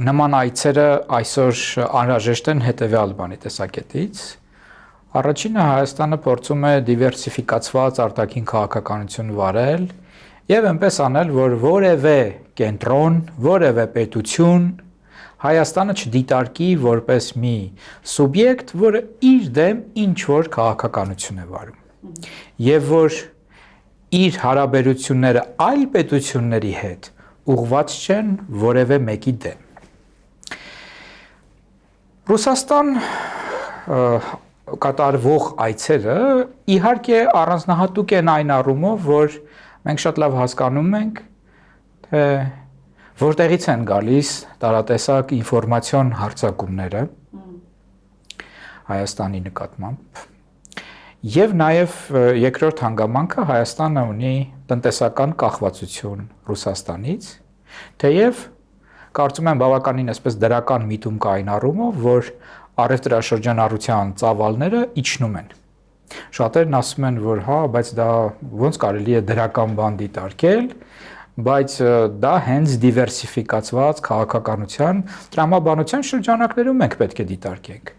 նման այցերը այսօր անհրաժեշտ են հետևյալ բանի տեսակետից։ Առաջինը Հայաստանը փորձում է դիվերսիֆիկացված արտաքին քաղաքականություն վարել եւ այնպես անել, որ որևէ կենտրոն, որևէ պետություն Հայաստանը չդիտարկի որպես մի սուբյեկտ, որը իր դեմ ինչ որ քաղաքականություն է վարում։ Եվ որ իր հարաբերությունները այլ պետությունների հետ ուղղված չեն որևէ մեկի դեմ։ Ռուսաստան կատարվող այցերը իհարկե առանձնահատուկ են այն առումով, որ մենք շատ լավ հասկանում ենք, թե որտեղից են գալիս տարատեսակ ինֆորմացիոն հարձակումները Հայաստանի նկատմամբ։ Եվ նաև երկրորդ հանգամանքը Հայաստանը ունի տնտեսական կախվածություն Ռուսաստանից, թեև կարծում եմ բավականին այսպես դրական միտում կա այն առումով, որ առևտրաշրջանառության ծավալները իջնում են։ Շատերն ասում են, որ հա, բայց դա ոնց կարելի է դրական բան դիտարկել, բայց դա հենց դիվերսիֆիկացված քաղաքականության տրամաբանության շրջանակներում մենք պետք է դիտարկենք։